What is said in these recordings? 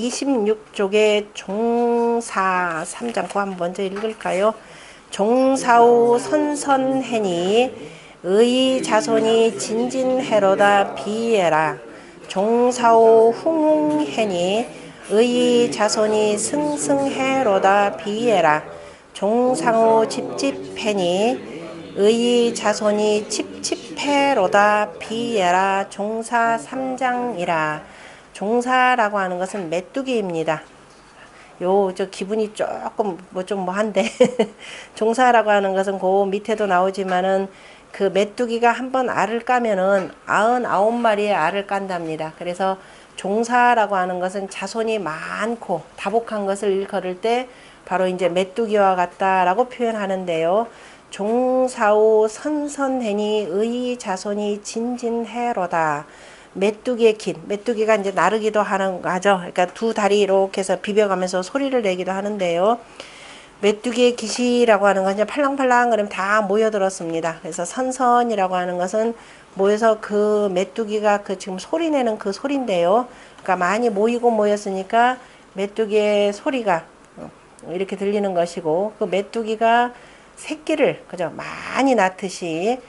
26쪽에 종사 3장 그 한번 먼저 읽을까요? 종사후 선선해니 의 자손이 진진해로다 비해라. 종사후 흥흥해니 의 자손이 승승해로다 비해라. 종상후 찝찝해니 의 자손이 칩칩해로다 비해라. 종사 3장이라. 종사라고 하는 것은 메뚜기입니다. 저 기분이 조금 한데 종사라고 하는 것은 그 밑에도 나오지만은 그 메뚜기가 한번 알을 까면은 99마리의 알을 깐답니다. 그래서 종사라고 하는 것은 자손이 많고 다복한 것을 일컬을 때 바로 이제 메뚜기와 같다라고 표현하는데요. 종사후 선선해니 의 자손이 진진해로다. 메뚜기의 긴, 메뚜기가 이제 나르기도 하죠. 그러니까 두 다리 이렇게 해서 비벼가면서 소리를 내기도 하는데요. 메뚜기의 깃이라고 하는 건 이제 팔랑팔랑 그러면 다 모여들었습니다. 그래서 선선이라고 하는 것은 모여서 그 메뚜기가 그 지금 소리 내는 그 소리인데요. 그러니까 많이 모였으니까 메뚜기의 소리가 이렇게 들리는 것이고, 그 메뚜기가 새끼를 그죠 많이 낳듯이,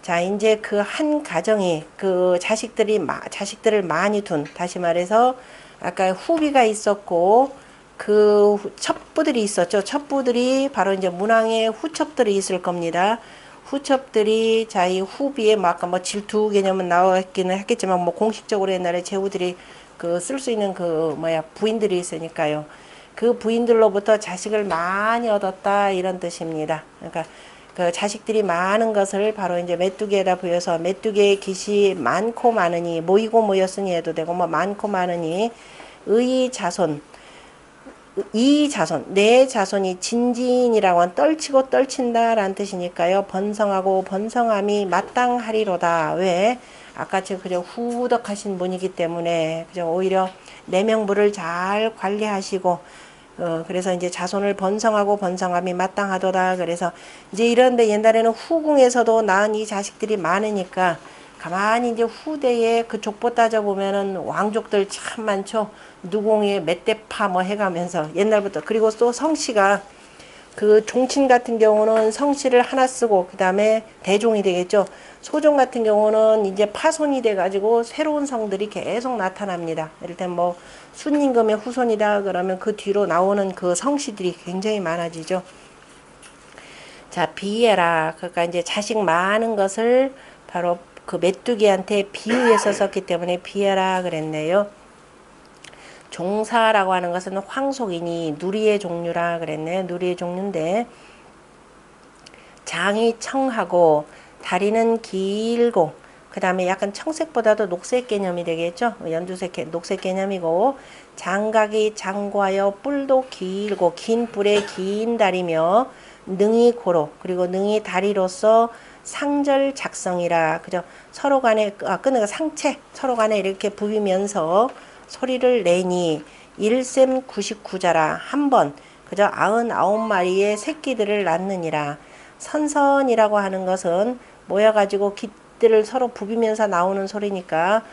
자 이제 그 한 가정이 그 자식들을 많이 둔, 다시 말해서 아까 후비가 있었고 그 첩부들이 있었죠. 첩부들이 바로 이제 문왕의 후첩들이 있을 겁니다. 후첩들이 자 이 후비에 아까 질투 개념은 나왔기는 했겠지만 공식적으로 옛날에 제후들이 그 쓸 수 있는 그 부인들이 있으니까요. 그 부인들로부터 자식을 많이 얻었다 이런 뜻입니다. 그러니까 그 자식들이 많은 것을 바로 이제 메뚜기에다 부여서 메뚜기의 깃이 많고 많으니, 모이고 모였으니 해도 되고 많고 많으니 의 자손, 이 자손, 내 자손이 진진이라고 하면 떨치고 떨친다라는 뜻이니까요. 번성하고 번성함이 마땅하리로다. 왜? 아까 그저 후덕하신 분이기 때문에 그저 오히려 내명부를 잘 관리하시고 그래서 이제 자손을 번성하고 번성함이 마땅하도다. 그래서 이제 이런데 옛날에는 후궁에서도 낳은 이 자식들이 많으니까 가만히 이제 후대에 그 족보 따져보면은 왕족들 참 많죠. 누공의 멧대파 해가면서 옛날부터. 그리고 또 성씨가 그 종친 같은 경우는 성씨를 하나 쓰고 그 다음에 대종이 되겠죠. 소종 같은 경우는 이제 파손이 돼가지고 새로운 성들이 계속 나타납니다. 예를 들면 순임금의 후손이다 그러면 그 뒤로 나오는 그 성씨들이 굉장히 많아지죠. 자, 비해라. 그러니까 이제 자식 많은 것을 바로 그 메뚜기한테 비유해서 썼기 때문에 비해라 그랬네요. 종사라고 하는 것은 황속이니 누리의 종류라 그랬네요. 누리의 종류인데 장이 청하고 다리는 길고 그 다음에 약간 청색보다도 녹색 개념이 되겠죠. 연두색 녹색 개념이고 장각이 장과여 뿔도 길고 긴 뿔에 긴 다리며 능이 고로 그리고 능이 다리로서 상절 작성이라 그죠. 서로 간에 끊어가 상체 서로 간에 이렇게 부비면서 소리를 내니 일셈 99자라 한 번 그저 99마리의 새끼들을 낳느니라. 선선이라고 하는 것은 모여가지고 깃들을 서로 부비면서 나오는 소리니까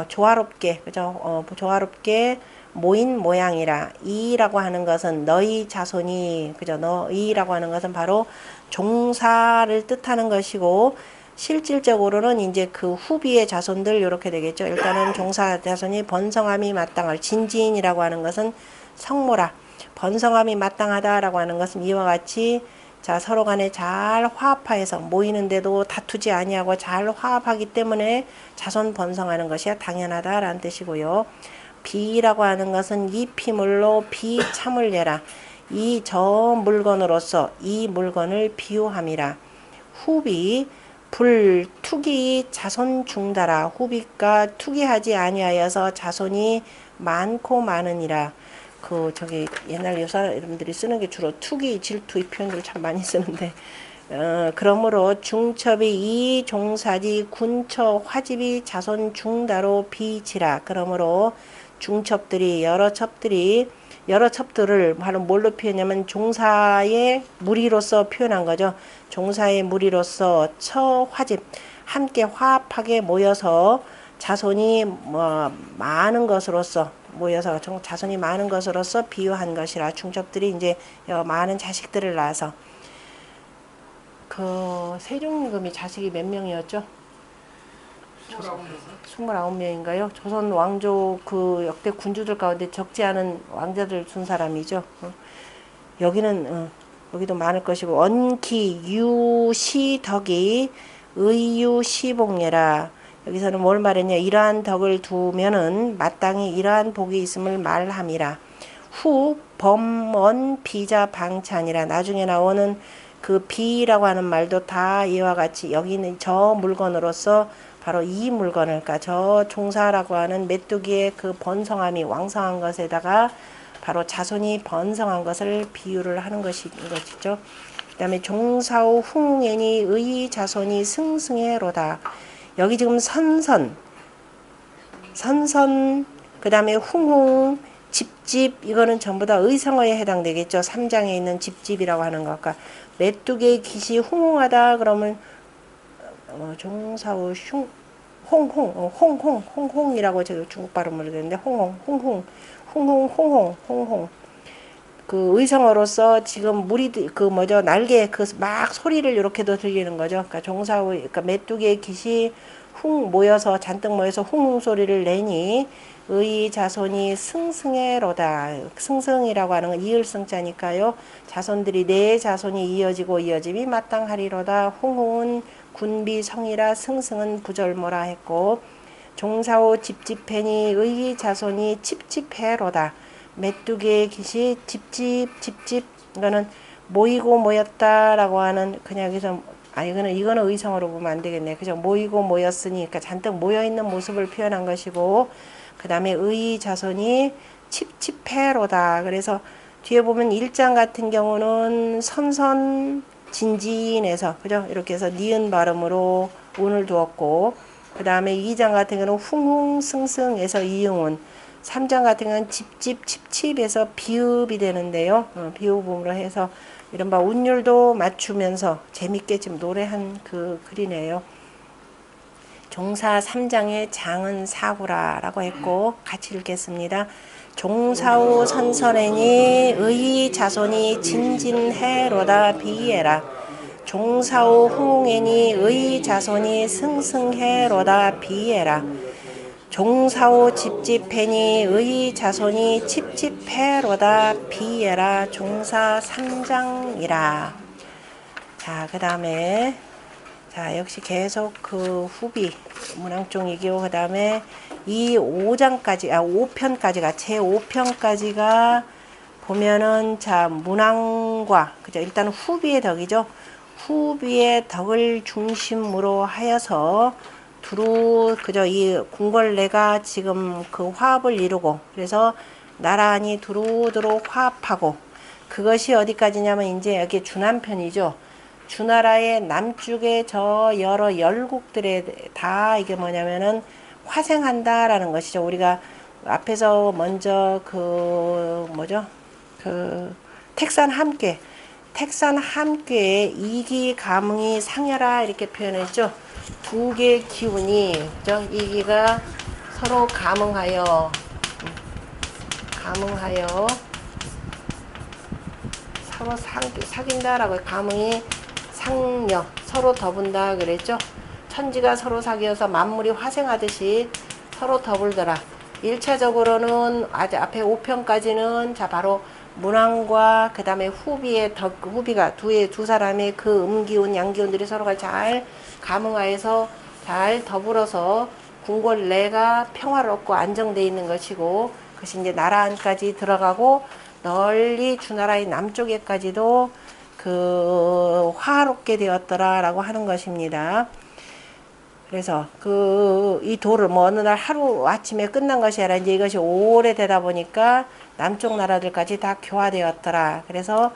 조화롭게 그죠. 조화롭게 모인 모양이라. 이라고 하는 것은 너희 자손이 그죠. 너희라고 하는 것은 바로 종사를 뜻하는 것이고 실질적으로는 이제 그 후비의 자손들 이렇게 되겠죠. 일단은 종사 자손이 번성함이 마땅할 진진이라고 하는 것은 성모라. 번성함이 마땅하다라고 하는 것은 이와 같이 자 서로 간에 잘 화합하여서 모이는데도 다투지 아니하고 잘 화합하기 때문에 자손 번성하는 것이 당연하다라는 뜻이고요. 비라고 하는 것은 이 피물로 비참을 내라. 이 저 물건으로서 이 물건을 비유함이라. 후비 불 투기 자손 중다라. 후비가 투기하지 아니하여서 자손이 많고 많으니라. 옛날 여사님들이 쓰는 게 주로 투기, 질투 이 표현들을 참 많이 쓰는데 그러므로 중첩이 이 종사지 군처 화집이 자손 중다로 비지라. 그러므로 중첩들이 여러 첩들을 바로 뭘로 표현하냐면 종사의 무리로서 표현한 거죠. 종사의 무리로서 처화집 함께 화합하게 모여서 자손이 많은 것으로서 모여서 자손이 많은 것으로서 비유한 것이라. 중첩들이 이제 많은 자식들을 낳아서. 그 세종임금이 자식이 몇 명이었죠? 29명인가요? 조선 왕조 그 역대 군주들 가운데 적지 않은 왕자들 둔 사람이죠. 여기는 여기도 많을 것이고. 언기 유시덕이 의유시복례라. 여기서는 뭘 말했냐? 이러한 덕을 두면은 마땅히 이러한 복이 있음을 말함이라. 후 범언 비자 방찬이라. 나중에 나오는 그 비라고 하는 말도 다 이와 같이 여기는 저 물건으로서 바로 이 물건을, 그러니까 저 종사라고 하는 메뚜기의 그 번성함이 왕성한 것에다가 바로 자손이 번성한 것을 비유를 하는 것이죠. 그 다음에 종사후 흥행이 의 자손이 승승해로다. 여기 지금 선선, 그 다음에 흥흥, 집집, 이거는 전부 다 의성어에 해당되겠죠. 3장에 있는 집집이라고 하는 것. 그러니까 메뚜기의 깃이 흥흥하다 그러면 종사후 홍홍이라고 제가 중국 발음을 했는데 홍홍. 그 의성어로서 지금 물이 그 날개 그 막 소리를 이렇게도 들리는 거죠. 그러니까 종사후, 그러니까 메뚜기의 깃이 모여서 잔뜩 모여서 흥흥 소리를 내니 의 자손이 승승해로다. 승승이라고 하는 건 이을승자니까요. 자손들이 내 자손이 이어지고 이어짐이 마땅하리로다. 흥흥은 군비성이라 승승은 부절모라 했고, 종사후 집집해니 의 자손이 칩칩해로다. 메뚜기의 깃이 집집 이거는 모이고 모였다라고 하는, 그냥 여기서 이거는 의성어로 보면 안 되겠네. 그죠? 모이고 모였으니, 그러니까 잔뜩 모여 있는 모습을 표현한 것이고, 그 다음에 의 자손이 칩칩해로다. 그래서 뒤에 보면 1장 같은 경우는 선선 진진해서, 그죠? 이렇게 해서 니은 발음으로 운을 두었고, 그 다음에 2장 같은 경우는 흥흥승승에서 이응운, 3장 같은 경우는 집집 칩칩에서 비읍이 되는데요. 비읍음으로 해서 이른바 운율도 맞추면서 재밌게 지금 노래한 그 글이네요. 종사 3장의 장은 사구라라고 했고, 같이 읽겠습니다. 종사후 선선애니 의 자손이 진진해로다 비해라. 종사후 흥흥애니 의 자손이 승승해로다 비해라. 종사후 집집해니 의 자손이 칩칩해로다 비해라. 종사 3장이라. 자, 그 다음에 자, 역시 계속 그 후비 문항종이고, 그 다음에 이 5장까지, 5편까지가, 제 5편까지가 보면은, 자, 문항과, 그죠? 일단 후비의 덕이죠. 후비의 덕을 중심으로 하여서 그죠? 이 궁궐내가 지금 그 화합을 이루고, 그래서 나란히 두루두루 화합하고, 그것이 어디까지냐면, 이제 여기 주남편이죠. 주나라의 남쪽의 저 여러 열국들에 다 이게 뭐냐면은 화생한다라는 것이죠. 우리가 앞에서 먼저 그 택산 함께에 이기 감흥이 상여라 이렇게 표현했죠. 두 개의 기운이, 그죠? 이기가 서로 감흥하여 서로 사귄다라고, 감흥이 상여, 서로 더분다 그랬죠. 천지가 서로 사귀어서 만물이 화생하듯이 서로 더불더라. 1차적으로는 아주 앞에 5편까지는 자 바로 문왕과 그 다음에 후비가 두 사람의 그 음기운 양기운들이 서로가 잘 감흥하여서 잘 더불어서 궁궐내가 평화롭고 안정되어 있는 것이고, 그것이 이제 나라 안까지 들어가고 널리 주나라의 남쪽에까지도 그 화롭게 되었더라라고 하는 것입니다. 그래서 이 도를 어느 날 하루 아침에 끝난 것이 아니라 이제 이것이 오래되다 보니까 남쪽 나라들까지 다 교화되었더라. 그래서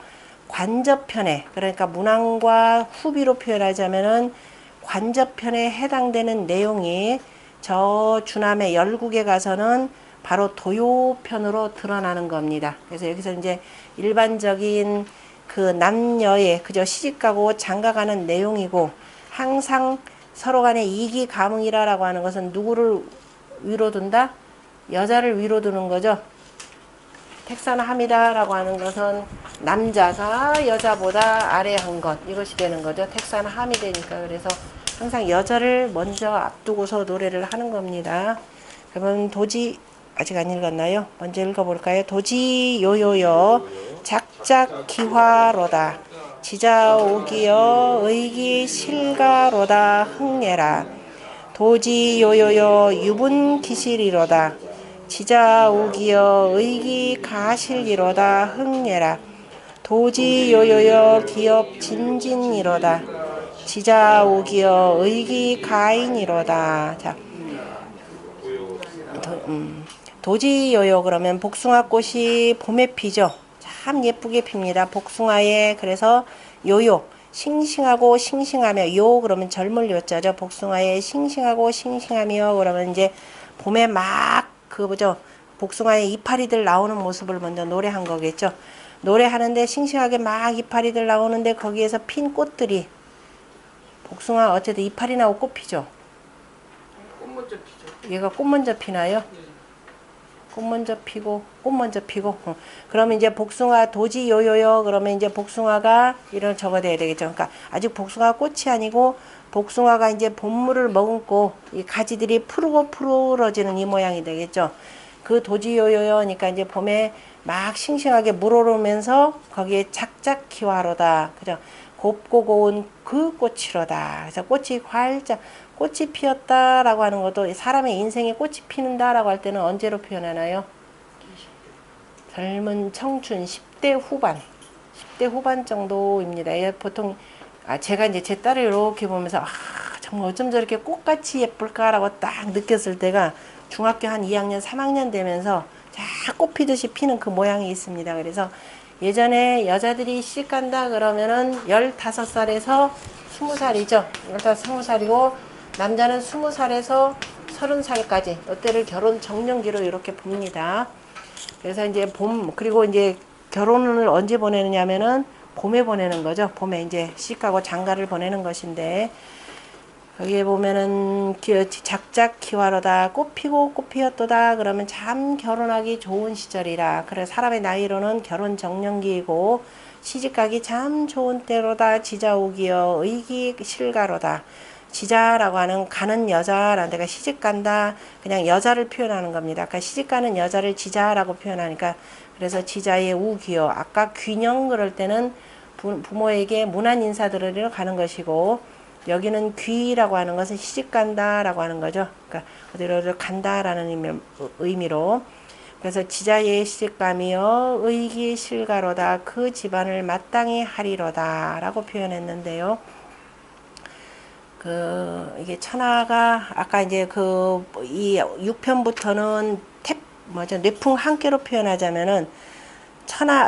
관접편에, 그러니까 문왕과 후비로 표현하자면은 관접편에 해당되는 내용이 저 주남의 열국에 가서는 바로 도요편으로 드러나는 겁니다. 그래서 여기서 이제 일반적인 그 남녀의 그저 시집가고 장가가는 내용이고, 항상 서로 간에 이기 감흥이라고 하는 것은 누구를 위로 둔다? 여자를 위로 두는 거죠. 택산함이다라고 하는 것은 남자가 여자보다 아래한 것, 이것이 되는 거죠. 택산함이 되니까. 그래서 항상 여자를 먼저 앞두고서 노래를 하는 겁니다. 그러면 도지, 아직 안 읽었나요? 먼저 읽어볼까요? 도지 요요요 작작 기화로다 지자오기여 의기 실가로다 흥예라. 도지 요요요 유분 기실이로다 지자오기여 의기 가실이로다 흥예라. 도지 요요요 기업 진진이로다 지자오기여 의기 가인이로다. 자, 도지요요 그러면 복숭아꽃이 봄에 피죠. 참 예쁘게 핍니다. 복숭아에 그래서 요요 싱싱하고 싱싱하며 요 그러면 젊을 요자죠. 복숭아에 싱싱하고 싱싱하며 그러면 이제 봄에 막 그 뭐죠 복숭아에 이파리들 나오는 모습을 먼저 노래한 거겠죠. 노래하는데 싱싱하게 막 이파리들 나오는데 거기에서 핀 꽃들이 복숭아 어쨌든 이파리 나오고 꽃 피죠. 꽃 먼저 피죠. 얘가 꽃 먼저 피나요? 꽃 먼저 피고 꽃 먼저 피고 그러면 이제 복숭아 도지 요요요 그러면 이제 복숭아가 이런 저거 돼야 되겠죠. 그러니까 아직 복숭아 꽃이 아니고 복숭아가 이제 봄물을 머금고 이 가지들이 푸르고 푸르러지는 이 모양이 되겠죠. 그 도지 요요요니까 이제 봄에 막 싱싱하게 물오르면서 거기에 작작 기화로다. 그죠? 곱고 고운 그 꽃이로다. 그래서 꽃이 활짝 꽃이 피었다라고 하는 것도 사람의 인생에 꽃이 피는다라고 할 때는 언제로 표현하나요? 젊은 청춘 10대 후반 10대 후반 정도입니다. 보통 제가 이제 제 딸을 이렇게 보면서 정말 어쩜 저렇게 꽃같이 예쁠까라고 딱 느꼈을 때가 중학교 한 2학년 3학년 되면서 꽃 피듯이 피는 그 모양이 있습니다. 그래서 예전에 여자들이 시집 간다 그러면은 15살에서 20살이죠. 20살이고 남자는 20살에서 30살까지 이때를 결혼 정년기로 이렇게 봅니다. 그래서 이제 그리고 이제 결혼을 언제 보내느냐면은 봄에 보내는 거죠. 봄에 이제 시집가고 장가를 보내는 것인데 여기에 보면은 작작 기화로다 꽃 피고 꽃 피었도다 그러면 참 결혼하기 좋은 시절이라. 그래 사람의 나이로는 결혼 정년기이고 시집가기 참 좋은 때로다. 지자오기여 의기 실가로다. 지자라고 하는 가는 여자라는 데가 시집간다 그냥 여자를 표현하는 겁니다. 아까 시집가는 여자를 지자라고 표현하니까 그래서 지자의 우기여 아까 귀녕 그럴 때는 부모에게 문안 인사드리러 가는 것이고 여기는 귀라고 하는 것은 시집간다 라고 하는 거죠. 그러니까 어디로 간다라는 의미로 그래서 지자의 시집가며 의기 실가로다 그 집안을 마땅히 하리로다 라고 표현했는데요. 이게 천하가 아까 이제 이 6편부터는 뇌풍 한께로 표현하자면은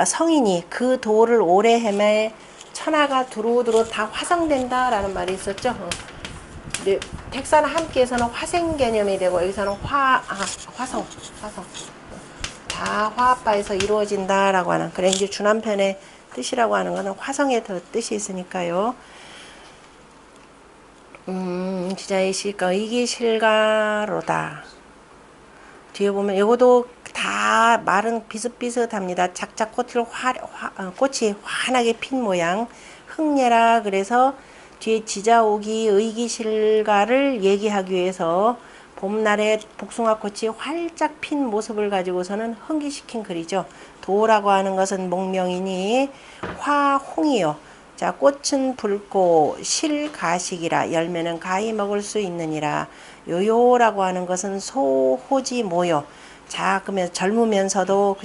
성인이 그 도를 오래 헤매 천하가 두루두루 다 화성된다라는 말이 있었죠. 택산 함께에서는 화생 개념이 되고 여기서는 화성 다 화합바에서 이루어진다라고 하는 그래 이제 주남편의 뜻이라고 하는 것은 화성의 더 뜻이 있으니까요. 지자의 시가 이기 실가로다. 뒤에 보면 이것도 다 말은 비슷비슷합니다. 작작 꽃이 환하게 핀 모양 흥예라. 그래서 뒤에 지자오기 의기실가를 얘기하기 위해서 봄날에 복숭아꽃이 활짝 핀 모습을 가지고서는 흥기시킨 글이죠. 도라고 하는 것은 목명이니 화홍이요. 자, 꽃은 붉고 실 가식이라 열매는 가히 먹을 수 있느니라. 요요라고 하는 것은 소호지 모요. 자, 그러면 젊으면서도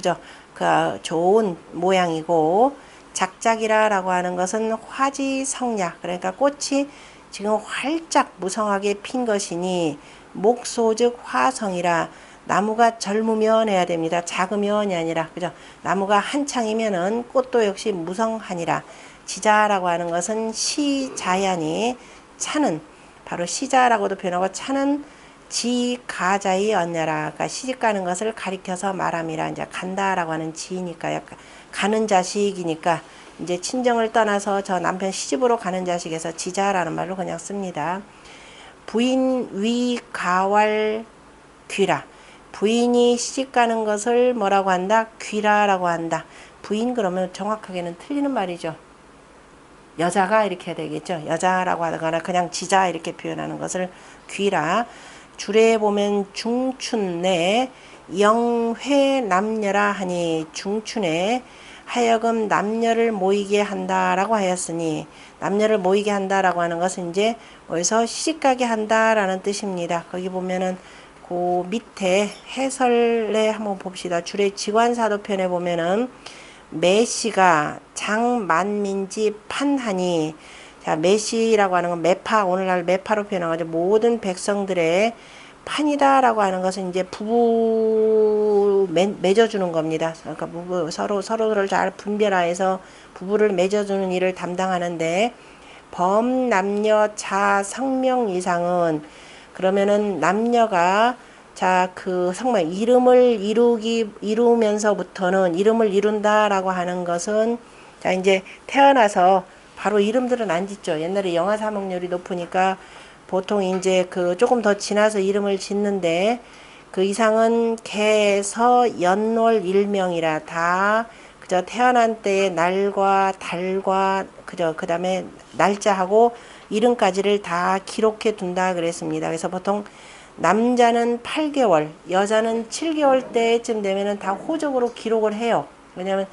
그저 좋은 모양이고 작작이라라고 하는 것은 화지 성약. 그러니까 꽃이 지금 활짝 무성하게 핀 것이니 목소즉 화성이라. 나무가 젊으면 해야 됩니다. 작으면이 아니라 그죠? 나무가 한창이면은 꽃도 역시 무성하니라. 지자라고 하는 것은 시자야니 차는 바로 시자라고도 표현하고 차는 지가자의 언녀라. 그러니까 시집가는 것을 가리켜서 말함이라. 이제 간다라고 하는 지니까 가는 자식이니까 이제 친정을 떠나서 저 남편 시집으로 가는 자식에서 지자라는 말로 그냥 씁니다. 부인 위 가왈 귀라. 부인이 시집가는 것을 뭐라고 한다? 귀라라고 한다. 부인 그러면 정확하게는 틀리는 말이죠. 여자가 이렇게 되겠죠. 여자라고 하거나 그냥 지자 이렇게 표현하는 것을 귀라. 줄에 보면 중춘내 영회 남녀라 하니 중춘에 하여금 남녀를 모이게 한다라고 하였으니 남녀를 모이게 한다라고 하는 것은 이제 어디서 시집가게 한다라는 뜻입니다. 거기 보면은 그 밑에 해설에 한번 봅시다. 줄의 직관사도편에 보면은 매시가 장만민지 판하니 자 매시라고 하는 건 매파 오늘날 매파로 표현하죠. 모든 백성들의 판이다라고 하는 것은 이제 부부 맺어주는 겁니다. 그러니까 부부 서로를 잘 분별하여서 부부를 맺어주는 일을 담당하는데 범남녀 자 성명 이상은 그러면은 남녀가 자 그 성명 이름을 이루면서부터는 이름을 이룬다라고 하는 것은 자 이제 태어나서 바로 이름들은 안 짓죠. 옛날에 영아 사망률이 높으니까 보통 이제 그 조금 더 지나서 이름을 짓는데 그 이상은 개서 연월 일명이라 다 그저 태어난 때의 날과 달과 그저 그 다음에 날짜하고 이름까지를 다 기록해 둔다 그랬습니다. 그래서 보통 남자는 8개월, 여자는 7개월 때쯤 되면은 다 호적으로 기록을 해요. 왜냐면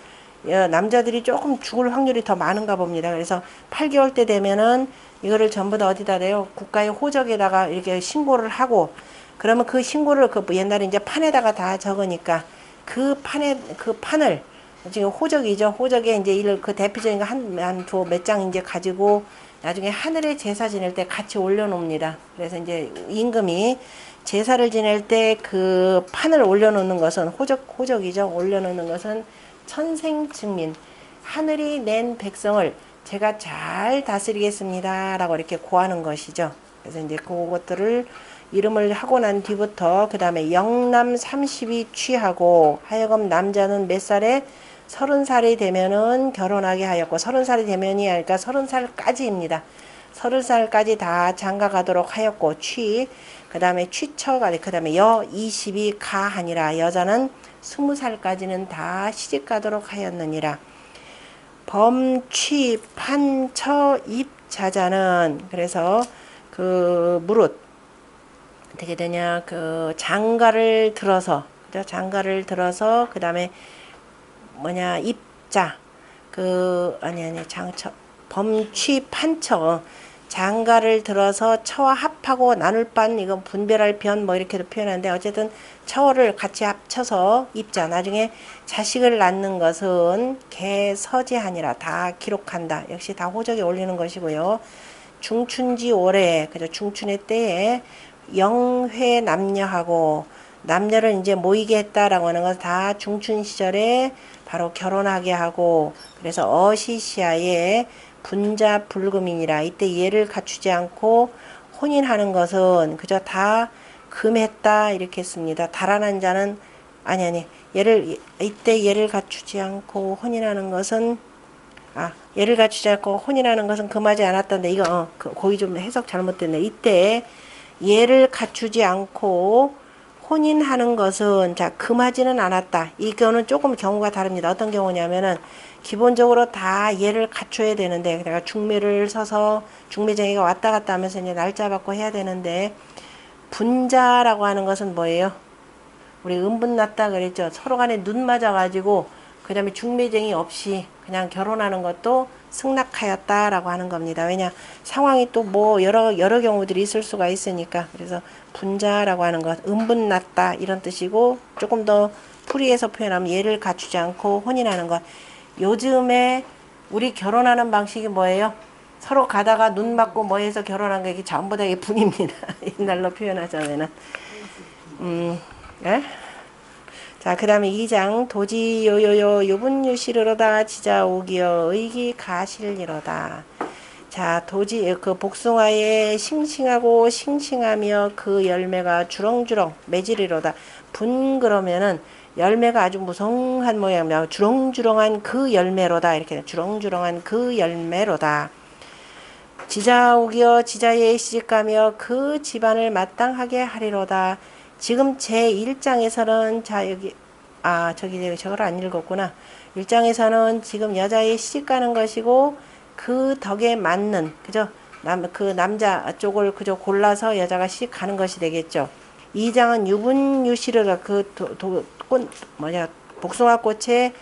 남자들이 조금 죽을 확률이 더 많은가 봅니다. 그래서 8개월 때 되면은 이거를 전부 다 어디다 대요? 국가의 호적에다가 이렇게 신고를 하고 그러면 그 신고를 그 옛날에 이제 판에다가 다 적으니까 그 판을 지금 호적이죠. 호적에 이제 이를 그 대표적인 거 한 두 몇 장 이제 가지고 나중에 하늘에 제사 지낼 때 같이 올려놓습니다. 그래서 이제 임금이 제사를 지낼 때 그 판을 올려놓는 것은 호적이죠. 올려놓는 것은 천생 증민 하늘이 낸 백성을 제가 잘 다스리겠습니다 라고 이렇게 고하는 것이죠. 그래서 이제 그것들을 이름을 하고 난 뒤부터 그 다음에 영남 30이 취하고 하여금 남자는 몇 살에 30살이 되면은 결혼하게 하였고 30살이 되면이 하니까 30살까지입니다. 30살까지 다 장가가도록 하였고 그 다음에 취처가 그 다음에 여 20이 가하니라 여자는 20살까지는 다 시집가도록 하였느니라. 범취 판처 입자자는 그래서 그 무릇 어떻게 되냐 그 장가를 들어서 그 다음에 뭐냐 입자 그 아니 장처 범취 판처 장가를 들어서 처와 합하고 나눌 반 이건 분별할 변 뭐 이렇게도 표현하는데 어쨌든 처를 같이 합쳐서 입자 나중에 자식을 낳는 것은 개서지하니라 다 기록한다. 역시 다 호적에 올리는 것이고요. 중춘지 올해 그죠 중춘의 때에 영회 남녀하고 남녀를 이제 모이게 했다라고 하는 건 다 중춘 시절에 바로 결혼하게 하고 그래서 어시시아에 분자 불금이니라 이때 예를 갖추지 않고 혼인하는 것은 그저 다 금했다 이렇게 했습니다. 달아난 자는 이때 예를 갖추지 않고 혼인하는 것은 예를 갖추지 않고 혼인하는 것은 금하지 않았던데 이거 거기 좀 해석 잘못됐네. 이때 예를 갖추지 않고 혼인하는 것은 자 금하지는 않았다. 이거는 조금 경우가 다릅니다. 어떤 경우냐면은 기본적으로 다 예를 갖춰야 되는데 내가 중매를 서서 중매쟁이가 왔다 갔다 하면서 이제 날짜 받고 해야 되는데 분자라고 하는 것은 뭐예요? 우리 은분 났다 그랬죠. 서로 간에 눈 맞아가지고 그 다음에 중매쟁이 없이 그냥 결혼하는 것도 승낙하였다라고 하는 겁니다. 왜냐 상황이 또 뭐 여러 경우들이 있을 수가 있으니까 그래서 분자라고 하는 것 은분 났다 이런 뜻이고 조금 더 풀이해서 표현하면 예를 갖추지 않고 혼인하는 것. 요즘에 우리 결혼하는 방식이 뭐예요? 서로 가다가 눈 맞고 뭐 해서 결혼한 게 이게 전부 다 이게 분입니다. 옛날로 표현하자면은 예? 자, 그 다음에 2장 도지 요요요 유분유시르로다 지자오기여 의기 가실리로다. 자, 도지 그 복숭아에 싱싱하고 싱싱하며 그 열매가 주렁주렁 매질이로다. 분 그러면은 열매가 아주 무성한 모양이야. 주렁주렁한 그 열매로다. 이렇게 주렁주렁한 그 열매로다. 지자오기여 지자에 시집가며 그 집안을 마땅하게 하리로다. 지금 제 1장에서는 자 여기 저기 저걸 안 읽었구나. 1장에서는 지금 여자의 시집 가는 것이고 그 덕에 맞는 그죠? 그 남자 쪽을 그저 골라서 여자가 시집 가는 것이 되겠죠. 2장은 유분유실을 복숭아꽃의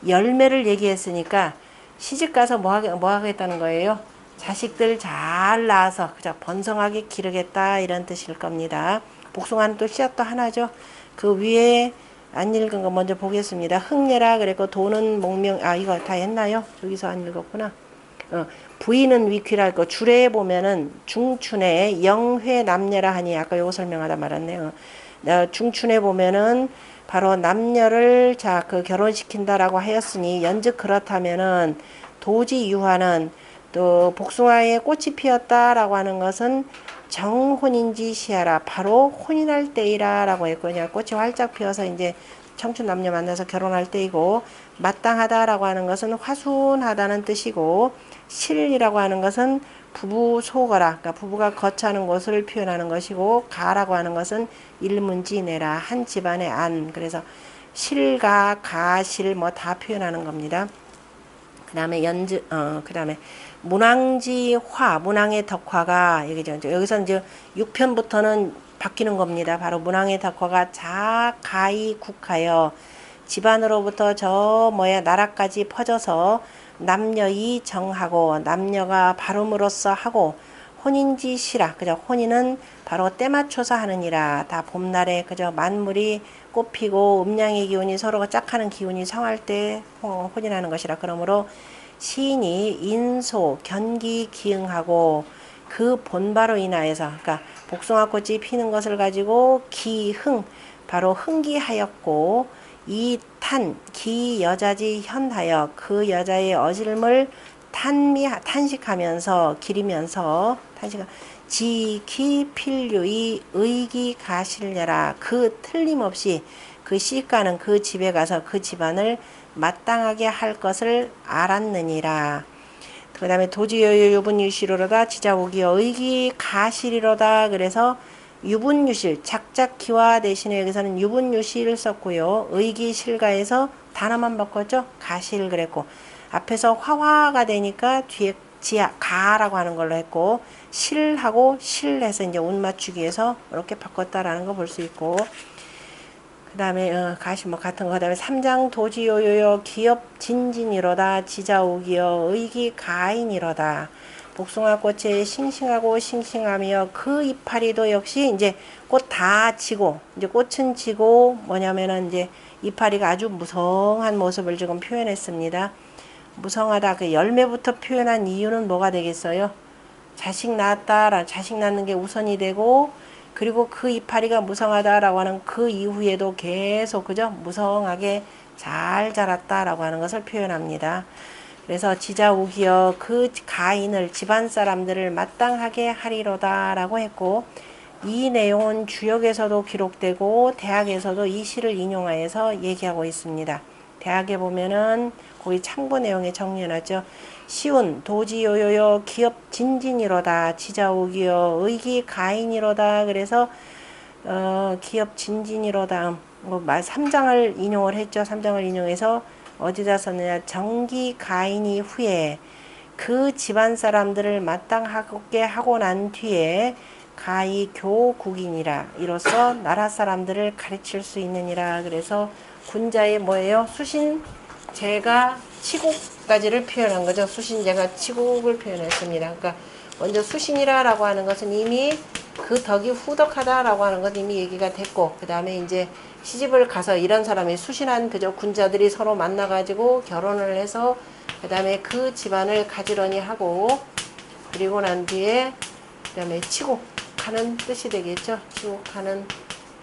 열매를 얘기했으니까 시집 가서 뭐 하겠다는 거예요? 자식들 잘 낳아서 그저 번성하게 기르겠다 이런 뜻일 겁니다. 복숭아는 또 씨앗도 하나죠. 그 위에 안 읽은 거 먼저 보겠습니다. 흥내라 그랬고 도는 목명 이거 다 했나요? 저기서 안 읽었구나. 부인은 위퀴라 고 줄에 보면은 중춘에 영회 남녀라 하니 아까 요거 설명하다 말았네요. 중춘에 보면은 바로 남녀를 그 결혼시킨다라고 하였으니 연즉 그렇다면은 도지 유화는 또 복숭아에 꽃이 피었다라고 하는 것은 정혼인지 시하라 바로 혼인할 때이라라고 했거든요. 꽃이 활짝 피어서 이제 청춘 남녀 만나서 결혼할 때이고 마땅하다라고 하는 것은 화순하다는 뜻이고 실이라고 하는 것은 부부 소거라 그러니까 부부가 거처하는 곳을 표현하는 것이고 가라고 하는 것은 일문지내라 한 집안의 안 그래서 실가 가실 뭐 다 표현하는 겁니다. 그 다음에 그 다음에 문왕지화 문왕의 덕화가 여기서 이제 6편부터는 바뀌는 겁니다. 바로 문왕의 덕화가 자가이 국하여 집안으로부터 나라까지 퍼져서 남녀이 정하고 남녀가 바름으로써 하고 혼인지 시라 그죠? 혼인은 바로 때 맞춰서 하느니라. 다 봄날에 그죠? 만물이 꽃피고 음양의 기운이 서로가 짝하는 기운이 성할 때 혼인하는 것이라. 그러므로 시인이 인소 견기 기응하고 그 본바로 인하여서 그러니까 복숭아꽃이 피는 것을 가지고 기흥 바로 흥기하였고 이 기 여자지 현하여 그 여자의 어질물 탄식하면서 기리면서 지기 필류의 의기 가실려라 그 틀림없이 그 시집가는 그 집에 가서 그 집안을 마땅하게 할 것을 알았느니라. 그 다음에 도지여유 유분유실로다 지자오기여 의기 가실이로다. 그래서 유분유실 작작기화 대신에 여기서는 유분유실을 썼고요. 의기실가에서 단어만 바꿨죠. 가실 그랬고 앞에서 화화가 되니까 뒤에 가라고 하는 걸로 했고 실하고 실해서 이제 운 맞추기 위해서 이렇게 바꿨다라는 거 볼 수 있고 그 다음에 가시 뭐 같은 거 그 다음에 3장 도지요요요 기업 진진이로다 지자오기여 의기 가인이로다. 복숭아꽃에 싱싱하고 싱싱하며 그 이파리도 역시 이제 꽃 다 지고 이제 꽃은 지고 뭐냐면은 이제 이파리가 아주 무성한 모습을 지금 표현했습니다. 무성하다 그 열매부터 표현한 이유는 뭐가 되겠어요? 자식 낳았다라는 자식 낳는 게 우선이 되고 그리고 그 이파리가 무성하다라고 하는 그 이후에도 계속 그죠? 무성하게 잘 자랐다라고 하는 것을 표현합니다. 그래서 지자우기여 그 가인을 집안 사람들을 마땅하게 하리로다라고 했고 이 내용은 주역에서도 기록되고 대학에서도 이 시를 인용하여서 얘기하고 있습니다. 대학에 보면은 거기 참고 내용에 정리해놨죠. 시운 도지요요요 기업 진진이로다 지자오기여 의기 가인이로다. 그래서 기업 진진이로다 3장을 인용을 했죠. 3장을 인용해서 어디다 썼느냐 정기 가인이 후에 그 집안 사람들을 마땅하게 하고 난 뒤에 가히 교국이니라 이로써 나라 사람들을 가르칠 수 있느니라. 그래서 군자의 뭐예요? 수신제가 치국까지를 표현한 거죠. 수신제가 치국을 표현했습니다. 그러니까 먼저 수신이라고 하는 것은 이미 그 덕이 후덕하다라고 하는 것 이미 얘기가 됐고 그 다음에 이제 시집을 가서 이런 사람이 수신한 그저 군자들이 서로 만나가지고 결혼을 해서 그 다음에 그 집안을 가지런히 하고 그리고 난 뒤에 그 다음에 치국하는 뜻이 되겠죠. 치국하는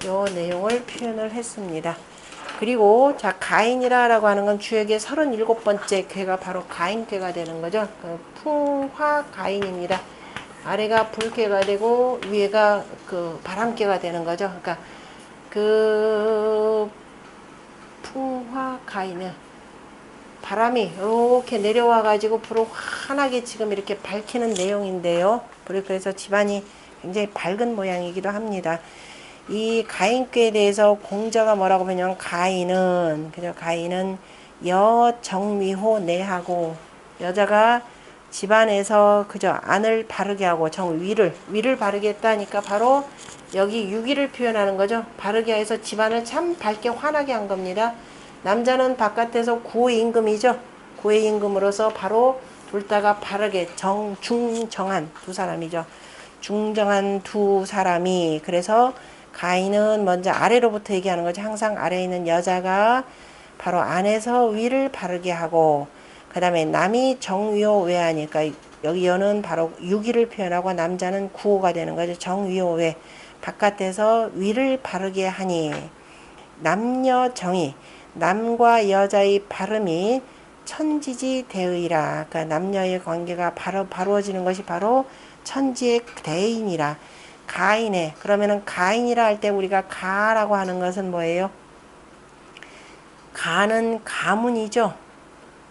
요 내용을 표현을 했습니다. 그리고 자 가인이라고 하는 건 주역의 37번째 궤가 바로 가인궤가 되는 거죠. 그 풍화 가인입니다. 아래가 불궤가 되고 위에가 그 바람궤가 되는 거죠. 그러니까 그 풍화 가인은 바람이 이렇게 내려와 가지고 불을 환하게 지금 이렇게 밝히는 내용인데요. 그래서 집안이 굉장히 밝은 모양이기도 합니다. 이 가인꾀에 대해서 공자가 뭐라고 하냐면 가인은 그죠? 가인은 여정위호 내하고 여자가 집안에서 그죠? 안을 바르게 하고 위를 바르게 했다니까 바로 여기 유기를 표현하는 거죠. 바르게 해서 집안을 참 밝게 환하게 한 겁니다. 남자는 바깥에서 구의 임금이죠. 구의 임금으로서 바로 둘 다가 바르게 중정한 두 사람이죠. 중정한 두 사람이 그래서 가인은 먼저 아래로부터 얘기하는 거죠. 항상 아래에 있는 여자가 바로 안에서 위를 바르게 하고 그 다음에 남이 정위호 외하니까 여기 여는 바로 유기를 표현하고 남자는 구호가 되는 거죠. 정위호 외 바깥에서 위를 바르게 하니 남녀 정의 남과 여자의 바름이 천지지 대의라. 그러니까 남녀의 관계가 바로워지는 것이 바로 천지의 대인이라. 가인의 그러면은 가인이라 할 때 우리가 가라고 하는 것은 뭐예요? 가는 가문이죠.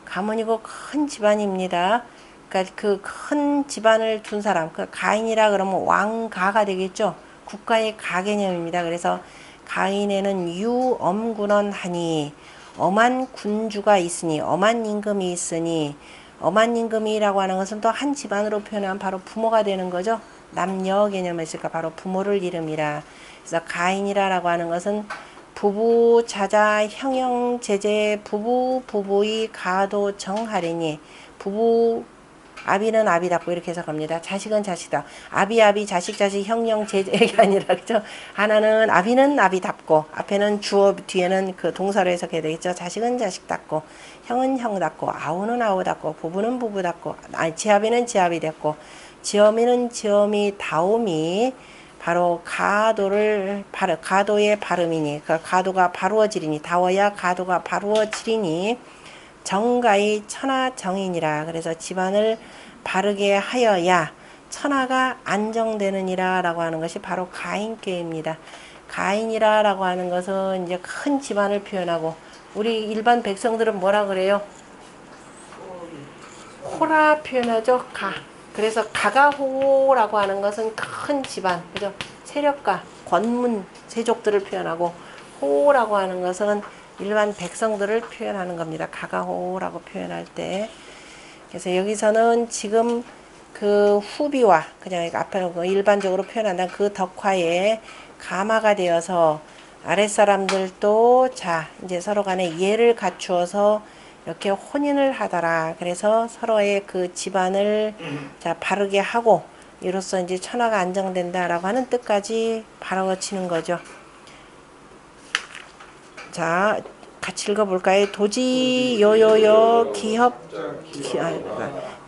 가문이고 큰 집안입니다. 그러니까 그 큰 집안을 둔 사람, 그 가인이라 그러면 왕가가 되겠죠. 국가의 가 개념입니다. 그래서 가인에는 유엄군원하니 엄한 군주가 있으니 엄한 임금이 있으니 엄한 임금이라고 하는 것은 또 한 집안으로 표현하면 바로 부모가 되는 거죠. 남녀 개념이 있으니까 바로 부모를 이름이라. 그래서 가인이라고 하는 것은 부부 자자 형형 제제 부부의 가도 정하리니 부부 아비는 아비답고 이렇게 해석합니다. 자식은 자식다. 아비 자식 형형 제제가 아니라 그죠? 하나는 아비는 아비답고 앞에는 주어 뒤에는 그 동사로 해석해야 되겠죠. 자식은 자식답고 형은 형답고 아우는 아우답고 부부는 부부답고 지아비는 지아비답고 지어미는 지어미 다움이 바로 가도의 발음이니 그 가도가 바루어지리니 다워야 가도가 바루어지리니 정가의 천하정인이라. 그래서 집안을 바르게 하여야 천하가 안정되느니라 라고 하는 것이 바로 가인께입니다. 가인이라 라고 하는 것은 이제 큰 집안을 표현하고 우리 일반 백성들은 뭐라 그래요? 호라 표현하죠. 가. 그래서 가가호라고 하는 것은 큰 집안, 그죠? 세력가, 권문, 세족들을 표현하고 호라고 하는 것은 일반 백성들을 표현하는 겁니다. 가가호라고 표현할 때. 그래서 여기서는 지금 그 후비와 그냥 앞에 일반적으로 표현한다 그 덕화에 가마가 되어서 아랫사람들도 자 이제 서로 간에 예를 갖추어서 이렇게 혼인을 하더라. 그래서 서로의 그 집안을 자 바르게 하고 이로써 이제 천하가 안정된다라고 하는 뜻까지 바라워치는 거죠. 자, 같이 읽어볼까요? 도지 요요요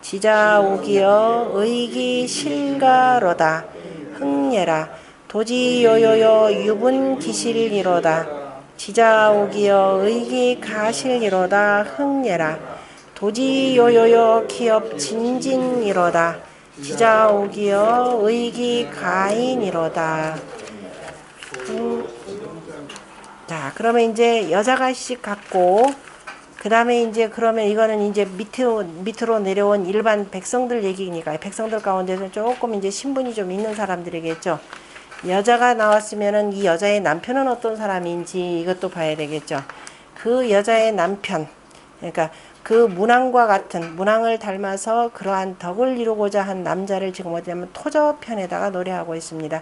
지자오기여 의기 실가로다 흥예라. 도지 요요요 유분 기실이로다 지자오기여 의기 가실이로다 흥예라. 도지 요요요 기업 진진이로다 지자오기여 의기 가인이로다. 자, 그러면 이제 여자가 씩 갖고, 그 다음에 이제 그러면 이거는 이제 밑으로 내려온 일반 백성들 얘기니까, 백성들 가운데서 조금 이제 신분이 좀 있는 사람들이겠죠. 여자가 나왔으면은 이 여자의 남편은 어떤 사람인지 이것도 봐야 되겠죠. 그 여자의 남편, 그러니까 그 문왕과 같은, 문왕을 닮아서 그러한 덕을 이루고자 한 남자를 지금 어디냐면 토저편에다가 노래하고 있습니다.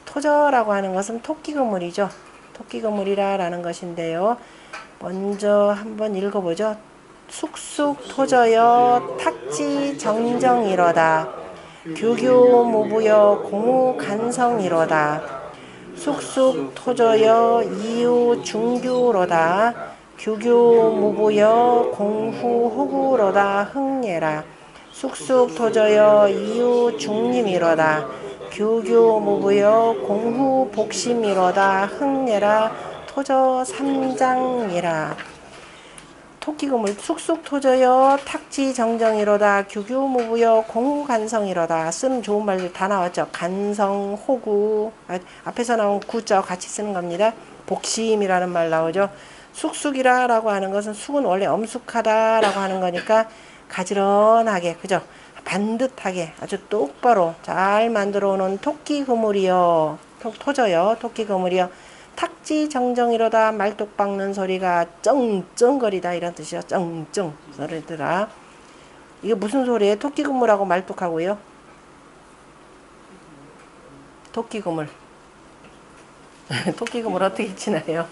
토저라고 하는 것은 토끼그물이죠. 토끼그물이라는 것인데요. 먼저 한번 읽어보죠. 숙숙 토저여 탁지 정정이로다. 규규 무부여 공우 간성이로다. 숙숙 토저여 이유 중규로다. 규규 무부여 공후 호구로다 흥예라. 숙숙 토저여 이유 중림이로다. 규규 무부여 공후 복심이로다 흥예라. 토저 삼장이라. 토끼금을 숙숙 토저여 탁지 정정이로다. 규규 무부여 공후 간성이로다. 쓰면 좋은 말들 다 나왔죠. 간성, 호구, 앞에서 나온 구자 같이 쓰는 겁니다. 복심이라는 말 나오죠. 숙숙이라 라고 하는 것은 숙은 원래 엄숙하다 라고 하는 거니까 가지런하게, 그죠? 반듯하게 아주 똑바로 잘 만들어 놓은 토끼 그물이요. 토져요. 토끼 그물이요. 탁지 정정이로다 말뚝 박는 소리가 쩡쩡거리다 이런 뜻이요. 쩡쩡 소리더라. 이게 무슨 소리예요? 토끼 그물하고 말뚝하고요. 토끼 그물. 토끼 그물 어떻게 치나요?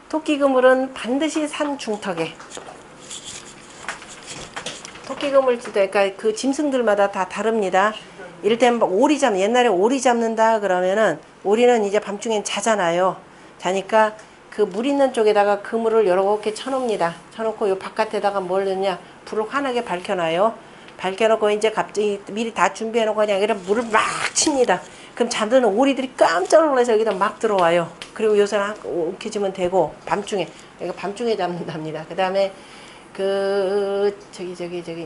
토끼 그물은 반드시 산 중턱에. 토끼 그물 치다 그러니까 그 짐승들마다 다 다릅니다. 이를테면 오리 옛날에 오리 잡는다 그러면은 오리는 이제 밤중엔 자잖아요. 자니까 그 물 있는 쪽에다가 그물을 이렇게 쳐놓습니다. 쳐놓고 요 바깥에다가 뭘 넣냐 불을 환하게 밝혀놔요. 밝혀놓고 이제 갑자기 미리 다 준비해놓고 그냥 이런 물을 막 칩니다. 그럼 잠드는 오리들이 깜짝 놀라서 여기다 막 들어와요. 그리고 요새는 움켜쥐면 되고 밤중에 밤중에 잡는답니다. 그 다음에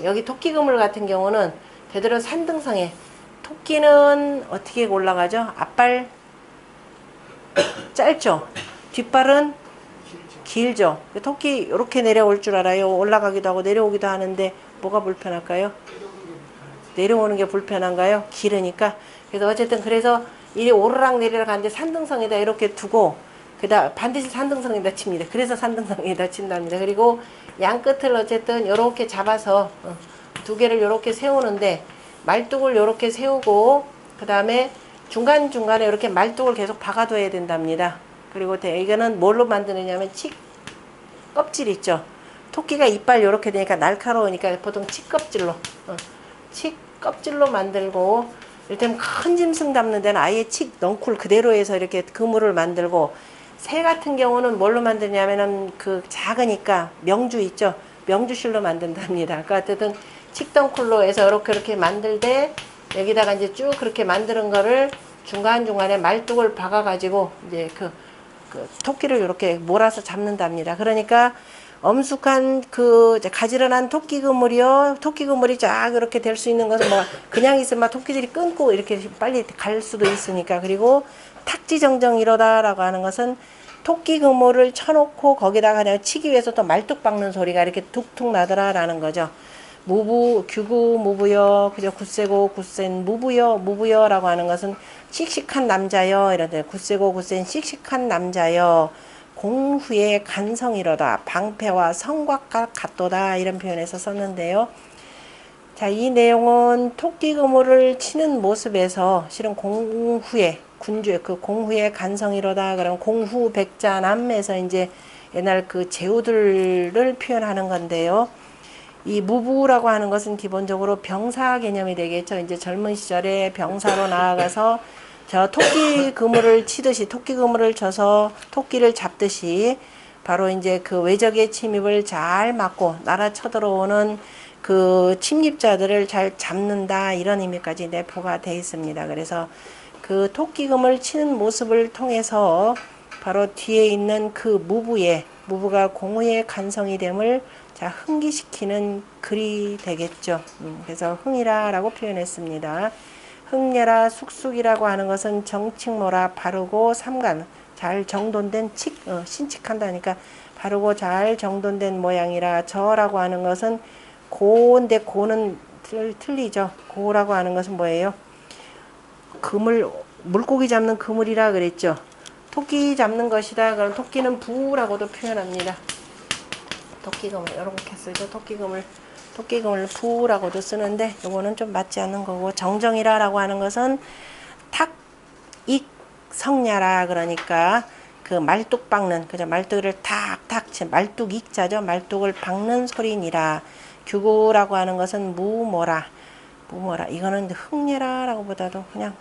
여기 토끼 그물 같은 경우는 되도록 산등성에 토끼는 어떻게 올라가죠? 앞발 짧죠? 뒷발은 길죠? 토끼 이렇게 내려올 줄 알아요. 올라가기도 하고 내려오기도 하는데 뭐가 불편할까요? 내려오는 게 불편한가요? 길으니까. 그래서 어쨌든 그래서 이리 오르락 내리락 하는데 산등성에다 이렇게 두고 반드시 산등성에다 칩니다. 그래서 산등성에다 친답니다. 그리고 양 끝을 어쨌든 이렇게 잡아서 두 개를 이렇게 세우는데 말뚝을 이렇게 세우고 그 다음에 중간중간에 이렇게 말뚝을 계속 박아둬야 된답니다. 그리고 이거는 뭘로 만드느냐면 껍질 있죠. 토끼가 이빨 이렇게 되니까 날카로우니까 보통 칡껍질로 칡껍질로 만들고 이를테면 큰 짐승 담는 데는 아예 칡넝쿨 그대로 해서 이렇게 그물을 만들고 새 같은 경우는 뭘로 만드냐면은 그 작으니까 명주 있죠. 명주실로 만든답니다. 그러니까 어쨌든 칡덩쿨로 해서 이렇게 만들되 여기다가 이제 쭉 그렇게 만드는 거를 중간중간에 말뚝을 박아가지고 이제 그 토끼를 이렇게 몰아서 잡는답니다. 그러니까 엄숙한 가지런한 토끼 그물이요. 토끼 그물이 쫙 이렇게 될 수 있는 것은 뭐 그냥 있으면 토끼들이 끊고 이렇게 빨리 갈 수도 있으니까. 그리고 탁지정정이로다라고 하는 것은 토끼 그물을 쳐놓고 거기다가 그냥 치기 위해서 또 말뚝 박는 소리가 이렇게 툭툭 나더라라는 거죠. 규구 무부여 그저 굳세고 굳센 무부여라고 하는 것은 씩씩한 남자여 이런데 굳세고 굳센 씩씩한 남자여 공후의 간성이로다 방패와 성곽과 같도다 이런 표현에서 썼는데요. 자, 이 내용은 토끼 그물을 치는 모습에서 실은 공후의 군주의 그 공후의 간성이로다 그럼 공후 백자남에서 이제 옛날 그 제후들을 표현하는 건데요. 이 무부라고 하는 것은 기본적으로 병사 개념이 되겠죠. 이제 젊은 시절에 병사로 나아가서 저 토끼 그물을 치듯이 토끼 그물을 쳐서 토끼를 잡듯이 바로 이제 그 외적의 침입을 잘 막고 나라 쳐들어오는 그 침입자들을 잘 잡는다 이런 의미까지 내포가 되어 있습니다. 그래서 그 토끼 그물 치는 모습을 통해서 바로 뒤에 있는 그 무부가 공후의 간성이 됨을 자, 흥기시키는 글이 되겠죠. 그래서 흥이라라고 표현했습니다. 흥례라 숙숙이라고 하는 것은 정칙모라 바르고 삼간 잘 정돈된 신칙한다니까 바르고 잘 정돈된 모양이라 저라고 하는 것은 고인데 고는 틀리죠. 고라고 하는 것은 뭐예요? 물고기 잡는 그물이라 그랬죠. 토끼 잡는 것이다. 그럼 토끼는 부라고도 표현합니다. 토끼그물 이렇게 쓰죠. 토끼그물 부라고도 쓰는데 이거는 좀 맞지 않는 거고 정정이라라고 하는 것은 탁익성야라 그러니까 그 말뚝 박는 그죠 말뚝을 탁탁 말뚝 익자죠. 말뚝을 박는 소리니라. 규구라고 하는 것은 무모라 이거는 흥례라라고 보다도 그냥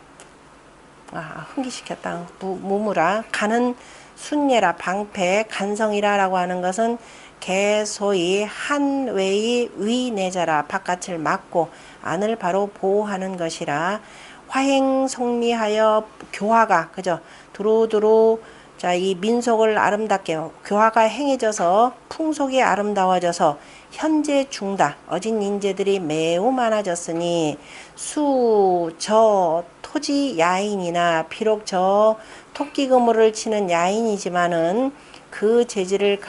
흥기시켰다. 무무라 가는 순례라 방패 간성이라라고 하는 것은 개소이 한외의 위내자라 바깥을 막고 안을 바로 보호하는 것이라 화행성미하여 교화가 그죠 두루두루 자 이 민속을 아름답게 교화가 행해져서 풍속이 아름다워져서 현재 중다 어진 인재들이 매우 많아졌으니 저 토지 야인이나 비록 저 토끼 그물을 치는 야인이지만은 그 재질을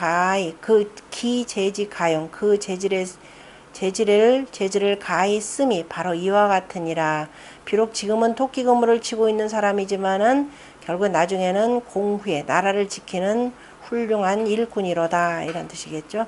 기재지 가용 그 재질을 가히 씀이 바로 이와 같으니라. 비록 지금은 토끼 근무를 치고 있는 사람이지만은 결국 나중에는 공후에 나라를 지키는 훌륭한 일꾼이로다 이런 뜻이겠죠.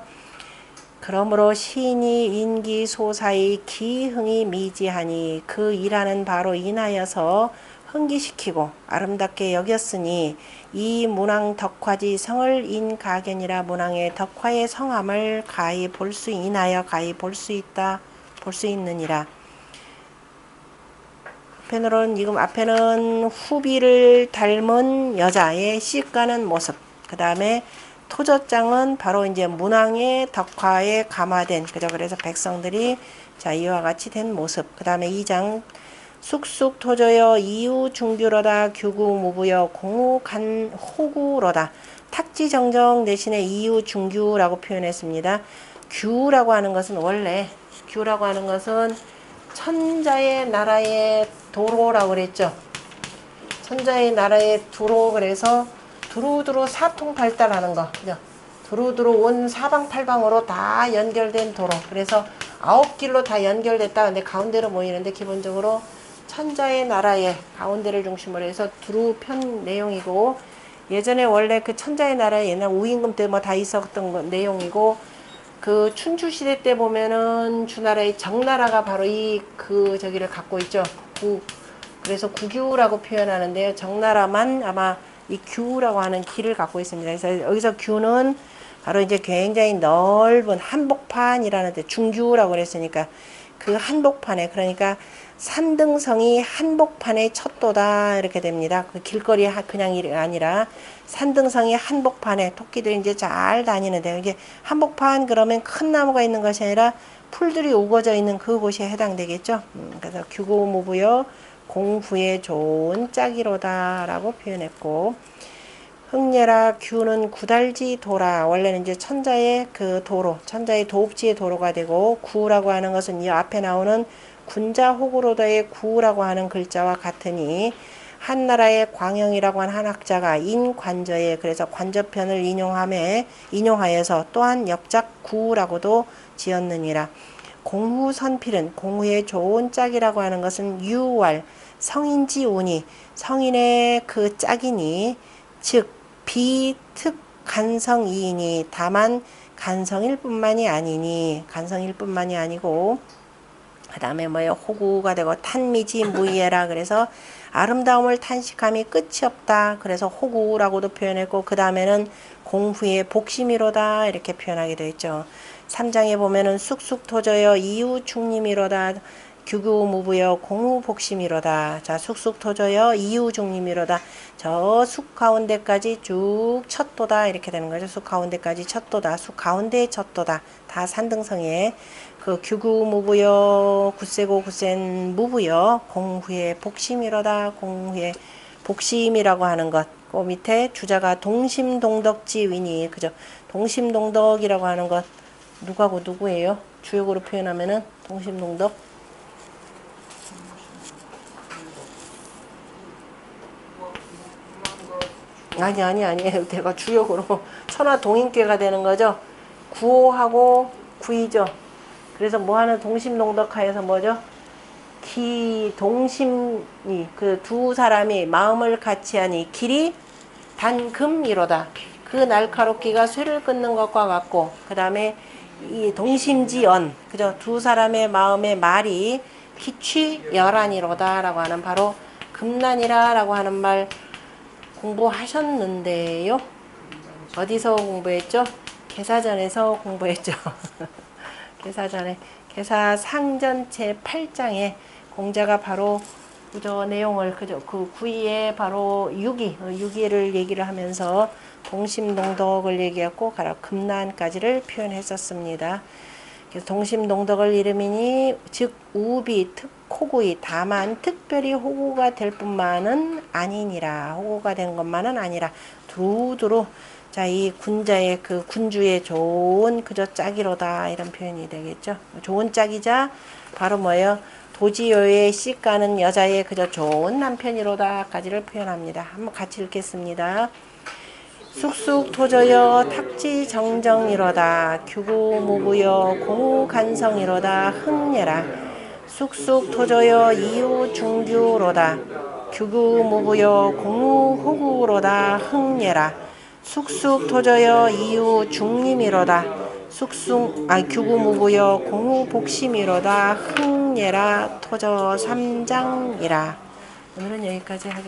그러므로 시인이 인기소사의 기흥이 미지하니 그 일하는 바로 인하여서 흥기시키고 아름답게 여겼으니 이 문왕 덕화지 성을 인가견이라 문왕의 덕화의 성함을 가히 볼 수 인하여 가히 볼 수 있다 볼 수 있느니라. 지금 앞에는 후비를 닮은 여자의 씻가는 모습, 그 다음에 토저장은 바로 이제 문왕의 덕화에 감화된, 그죠? 그래서 백성들이 자 이와 같이 된 모습. 그 다음에 2장 쑥쑥 토저여 이유 중규로다 규구무부여 공우간 호구로다. 탁지정정 대신에 이유 중규라고 표현했습니다. 규라고 하는 것은 원래 규라고 하는 것은 천자의 나라의 도로라고 그랬죠. 천자의 나라의 도로, 그래서 두루두루 사통팔달하는 거, 그죠? 두루두루 온 사방팔방으로 다 연결된 도로. 그래서 9길로 다 연결됐다. 근데 가운데로 모이는데 기본적으로 천자의 나라의 가운데를 중심으로 해서 두루 편 내용이고, 예전에 원래 그 천자의 나라에 옛날 우임금 때 뭐 다 있었던 내용이고, 그 춘추 시대 때 보면은 주나라의 정나라가 바로 저기를 갖고 있죠. 그래서 구규라고 표현하는데요. 정나라만 아마 이 규라고 하는 길을 갖고 있습니다. 그래서 여기서 규는 바로 이제 굉장히 넓은 한복판이라는 데 중규라고 그랬으니까 그 한복판에, 그러니까 산등성이 한복판의 첫도다 이렇게 됩니다. 그 길거리 그냥 아니라 산등성이 한복판에, 토끼들이 이제 잘 다니는데, 이게 한복판 그러면 큰 나무가 있는 것이 아니라 풀들이 우거져 있는 그곳에 해당되겠죠. 그래서 규고무부여 공후에 좋은 짝이로다 라고 표현했고, 흥예라 규는 구달지 도라, 원래는 이제 천자의 그 도로, 천자의 도읍지의 도로가 되고, 구라고 하는 것은 이 앞에 나오는 군자 호구로다의 구라고 하는 글자와 같으니, 한나라의 광영이라고 한 한학자가 인관저에, 그래서 관저편을 인용하여서 또한 역작 구라고도 지었느니라. 공후선필은 공후의 좋은 짝이라고 하는 것은 유월 성인지 운이 성인의 그 짝이니, 즉 비특 간성이이니, 다만 간성일 뿐만이 아니고, 그 다음에 뭐예요? 호구가 되고 탄미지 무이해라. 그래서 아름다움을 탄식함이 끝이 없다. 그래서 호구라고도 표현했고, 그 다음에는 공후의 복심이로다 이렇게 표현하게 되어 있죠. 3장에 보면은 쑥쑥 토저여 이유 중림이로다 규규무부여 공후복심이로다. 자, 쑥쑥 토저여 이유 중림이로다. 저 숲 가운데까지 쭉 첫 도다 이렇게 되는 거죠. 숲 가운데까지 첫 도다. 숲 가운데의 첫 도다. 다 산등성에 그 규구무부여 굳세고 굳센 무부여 공후의 복심이로다. 공후의 복심이라고 하는 것. 그 밑에 주자가 동심동덕지위니, 그죠? 동심동덕이라고 하는 것 누구하고 누구예요? 주역으로 표현하면은 동심동덕. 아니 내가 주역으로 천하동인께가 되는 거죠. 구호하고 구이죠. 그래서 뭐 하는 동심동덕하여서 뭐죠? 동심이 그 두 사람이 마음을 같이 하니 길이 단금이로다. 그 날카롭기가 쇠를 끊는 것과 같고, 그 다음에 이 동심지연, 그죠? 두 사람의 마음의 말이 기취열한이로다 라고 하는, 바로 금난이라 라고 하는 말 공부하셨는데요. 어디서 공부했죠? 계사전에서 공부했죠. 계사전에, 계사상전 제8장에 공자가 바로 저 내용을, 그죠? 그 구이에 바로 유기를 얘기를 하면서 동심동덕을 얘기했고, 가로 금난까지를 표현했었습니다. 그래서 동심동덕을 이름이니, 즉 우비 특호구이, 다만 특별히 호구가 될 뿐만은 아니니라. 호구가 된 것만은 아니라 두루두루. 자, 이 군자의 그 군주의 좋은 그저 짝이로다 이런 표현이 되겠죠. 좋은 짝이자 바로 뭐예요? 도지요의 씻가는 여자의 그저 좋은 남편이로다까지를 표현합니다. 한번 같이 읽겠습니다. 쑥쑥 토저여 탁지정정이로다 규구무부여 공우간성이로다 흥예라. 쑥쑥 토저여 이유 중규로다. 규구무부여 공우호구로다 흥예라. 쑥쑥 토저여 이유 중림이로다. 규구무부여 공우복심이로다 흥예라 토저 삼장이라. 오늘은 여기까지 하겠습니다.